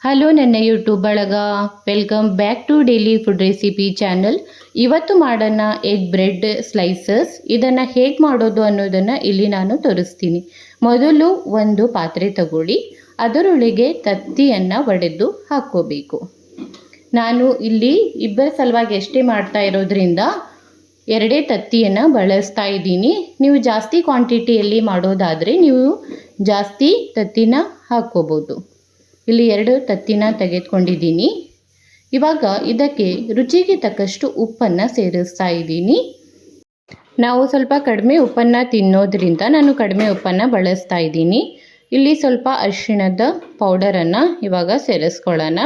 Hello ನನ್ನ YouTube ಬಳಗ, welcome back to daily food recipe channel. ಇವತ್ತು ಮಾಡೋಣ ಎಗ್ ಬ್ರೆಡ್ ಸ್ಲೈಸಸ್. ಇದನ್ನು ಹೇಗೆ ಮಾಡೋದು ಅನ್ನೋದನ್ನು ಇಲ್ಲಿ ನಾನು ತೋರಿಸ್ತೀನಿ. ಮೊದಲು ಒಂದು ಪಾತ್ರೆ ತಗೊಳ್ಳಿ, ಅದರೊಳಗೆ ತತ್ತಿಯನ್ನು ಒಡೆದು ಹಾಕ್ಕೋಬೇಕು. ನಾನು ಇಲ್ಲಿ ಇಬ್ಬರ ಸಲುವಾಗಿ ಎಷ್ಟೇ ಮಾಡ್ತಾ ಇರೋದ್ರಿಂದ ಎರಡೇ ತತ್ತಿಯನ್ನು ಬಳಸ್ತಾ ಇದ್ದೀನಿ. ನೀವು ಜಾಸ್ತಿ ಕ್ವಾಂಟಿಟಿಯಲ್ಲಿ ಮಾಡೋದಾದರೆ ನೀವು ಜಾಸ್ತಿ ತತ್ತಿನ ಹಾಕ್ಕೋಬೋದು. ಇಲ್ಲಿ 2 ತತ್ತಿನ ತೆಗೆದುಕೊಂಡಿದ್ದೀನಿ. ಇವಾಗ ಇದಕ್ಕೆ ರುಚಿಗೆ ತಕ್ಕಷ್ಟು ಉಪ್ಪನ್ನು ಸೇರಿಸ್ತಾ ಇದ್ದೀನಿ. ನಾವು ಸ್ವಲ್ಪ ಕಡಿಮೆ ಉಪ್ಪನ್ನು ತಿನ್ನೋದ್ರಿಂದ ನಾನು ಕಡಿಮೆ ಉಪ್ಪನ್ನು ಬಳಸ್ತಾ ಇದ್ದೀನಿ. ಇಲ್ಲಿ ಸ್ವಲ್ಪ ಅರಿಶಿಣದ ಪೌಡರನ್ನು ಇವಾಗ ಸೇರಿಸ್ಕೊಳ್ಳೋಣ.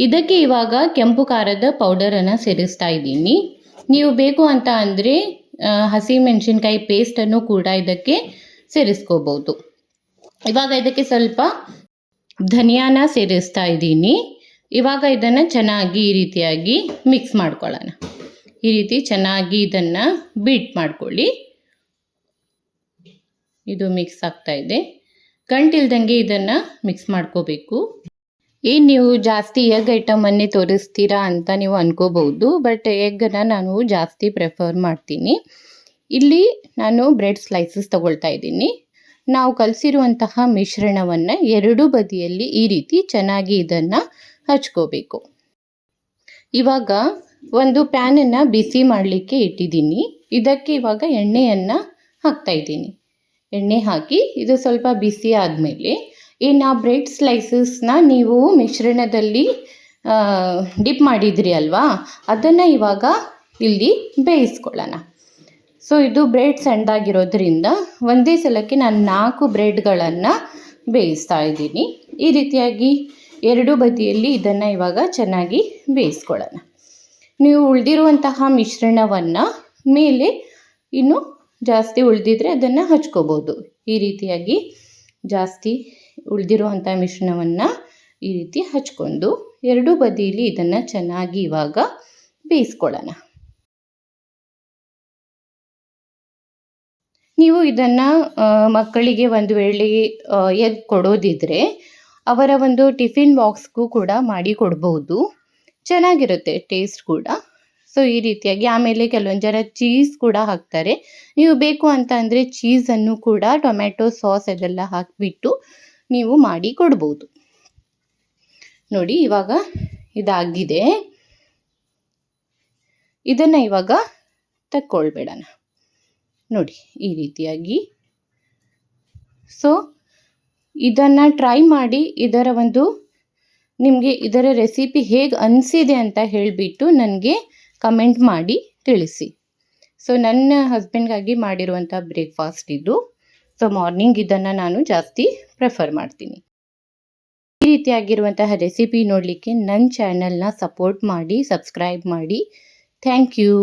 ಇದಕ್ಕೆ ಇವಾಗ ಕೆಂಪು ಖಾರದ ಪೌಡರನ್ನು ಸೇರಿಸ್ತಾ ಇದ್ದೀನಿ. ನೀವು ಬೇಕು ಅಂತ ಅಂದರೆ ಹಸಿಮೆಣಸಿನ್ಕಾಯಿ ಪೇಸ್ಟನ್ನು ಕೂಡ ಇದಕ್ಕೆ ಸೇರಿಸ್ಕೋಬೋದು. ಇವಾಗ ಇದಕ್ಕೆ ಸ್ವಲ್ಪ ಧನಿಯಾನ ಸೇರಿಸ್ತಾ ಇದ್ದೀನಿ. ಇವಾಗ ಇದನ್ನು ಚೆನ್ನಾಗಿ ಈ ರೀತಿಯಾಗಿ ಮಿಕ್ಸ್ ಮಾಡ್ಕೊಳ್ಳೋಣ. ಈ ರೀತಿ ಚೆನ್ನಾಗಿ ಇದನ್ನು ಬೀಟ್ ಮಾಡ್ಕೊಳ್ಳಿ. ಇದು ಮಿಕ್ಸ್ ಆಗ್ತಾ ಇದೆ. ಗಂಟಿಲ್ದಂಗೆ ಇದನ್ನು ಮಿಕ್ಸ್ ಮಾಡ್ಕೋಬೇಕು. ಏನು ನೀವು ಜಾಸ್ತಿ ಎಗ್ ಐಟಮನ್ನೇ ತೋರಿಸ್ತೀರಾ ಅಂತ ನೀವು ಅನ್ಕೋಬಹುದು, ಬಟ್ ಎಗ್ಗನ್ನು ನಾನು ಜಾಸ್ತಿ ಪ್ರಿಫರ್ ಮಾಡ್ತೀನಿ. ಇಲ್ಲಿ ನಾನು ಬ್ರೆಡ್ ಸ್ಲೈಸಸ್ ತಗೊಳ್ತಾ ಇದ್ದೀನಿ. ನಾವು ಕಲಸಿರುವಂತಹ ಮಿಶ್ರಣವನ್ನು ಎರಡೂ ಬದಿಯಲ್ಲಿ ಈ ರೀತಿ ಚೆನ್ನಾಗಿ ಇದನ್ನು ಹಚ್ಕೋಬೇಕು. ಇವಾಗ ಒಂದು ಪ್ಯಾನನ್ನು ಬಿಸಿ ಮಾಡಲಿಕ್ಕೆ ಇಟ್ಟಿದ್ದೀನಿ. ಇದಕ್ಕೆ ಇವಾಗ ಎಣ್ಣೆಯನ್ನು ಹಾಕ್ತಾ ಇದ್ದೀನಿ. ಎಣ್ಣೆ ಹಾಕಿ ಇದು ಸ್ವಲ್ಪ ಬಿಸಿ ಆದಮೇಲೆ ಇನ್ನು ಬ್ರೆಡ್ ಸ್ಲೈಸಸ್ನ ನೀವು ಮಿಶ್ರಣದಲ್ಲಿ ಡಿಪ್ ಮಾಡಿದ್ರಿ ಅಲ್ವಾ, ಅದನ್ನು ಇವಾಗ ಇಲ್ಲಿ ಬೇಯಿಸ್ಕೊಳ್ಳೋಣ. ಸೊ ಇದು ಬ್ರೆಡ್ ಸಣ್ಣದಾಗಿರೋದ್ರಿಂದ ಒಂದೇ ಸಲಕ್ಕೆ ನಾನು 4 ಬ್ರೆಡ್ಗಳನ್ನು ಬೇಯಿಸ್ತಾ ಇದ್ದೀನಿ. ಈ ರೀತಿಯಾಗಿ ಎರಡೂ ಬದಿಯಲ್ಲಿ ಇದನ್ನು ಇವಾಗ ಚೆನ್ನಾಗಿ ಬೇಯಿಸ್ಕೊಳ್ಳೋಣ. ನೀವು ಉಳಿದಿರುವಂತಹ ಮಿಶ್ರಣವನ್ನು ಮೇಲೆ ಇನ್ನೂ ಜಾಸ್ತಿ ಉಳಿದಿದ್ರೆ ಅದನ್ನು ಹಚ್ಕೋಬೋದು. ಈ ರೀತಿಯಾಗಿ ಜಾಸ್ತಿ ಉಳಿದಿರುವಂಥ ಮಿಶ್ರಣವನ್ನು ಈ ರೀತಿ ಹಚ್ಕೊಂಡು ಎರಡೂ ಬದಿಯಲ್ಲಿ ಇದನ್ನು ಚೆನ್ನಾಗಿ ಇವಾಗ ಬೇಯಿಸ್ಕೊಳ್ಳೋಣ. ನೀವು ಇದನ್ನು ಮಕ್ಕಳಿಗೆ ಒಂದು ವೇಳೆ ಎಗ್ ಕೊಡೋದಿದ್ರೆ ಅವರ ಒಂದು ಟಿಫಿನ್ ಬಾಕ್ಸ್ಗೂ ಕೂಡ ಮಾಡಿ ಕೊಡ್ಬೋದು. ಚೆನ್ನಾಗಿರುತ್ತೆ ಟೇಸ್ಟ್ ಕೂಡ. ಸೊ ಈ ರೀತಿಯಾಗಿ ಆಮೇಲೆ ಕೆಲವೊಂದು ಜನ ಚೀಸ್ ಕೂಡ ಹಾಕ್ತಾರೆ. ನೀವು ಬೇಕು ಅಂತ ಅಂದರೆ ಚೀಸನ್ನು ಕೂಡ ಟೊಮೆಟೊ ಸಾಸ್ ಅದೆಲ್ಲ ಹಾಕಿಬಿಟ್ಟು ನೀವು ಮಾಡಿ ಕೊಡ್ಬೋದು. ನೋಡಿ ಇವಾಗ ಇದಾಗಿದೆ. ಇದನ್ನು ಇವಾಗ ತಕ್ಕೊಳ್ಬೇಡಣ. ನೋಡಿ ಈ ರೀತಿಯಾಗಿ. ಸೊ ಇದನ್ನು ಟ್ರೈ ಮಾಡಿ ನಿಮಗೆ ಇದರ ರೆಸಿಪಿ ಹೇಗೆ ಅನಿಸಿದೆ ಅಂತ ಹೇಳಿಬಿಟ್ಟು ನನಗೆ ಕಮೆಂಟ್ ಮಾಡಿ ತಿಳಿಸಿ. ಸೊ ನನ್ನ ಹಸ್ಬೆಂಡ್ಗಾಗಿ ಮಾಡಿರುವಂಥ ಬ್ರೇಕ್ಫಾಸ್ಟ್ ಇದು. ಸೊ ಮಾರ್ನಿಂಗ್ ಇದನ್ನು ನಾನು ಜಾಸ್ತಿ ಪ್ರಿಫರ್ ಮಾಡ್ತೀನಿ. ಈ ರೀತಿಯಾಗಿರುವಂತಹ ರೆಸಿಪಿ ನೋಡಲಿಕ್ಕೆ ನನ್ನ ಚಾನಲ್ನ ಸಪೋರ್ಟ್ ಮಾಡಿ, ಸಬ್ಸ್ಕ್ರೈಬ್ ಮಾಡಿ. Thank you.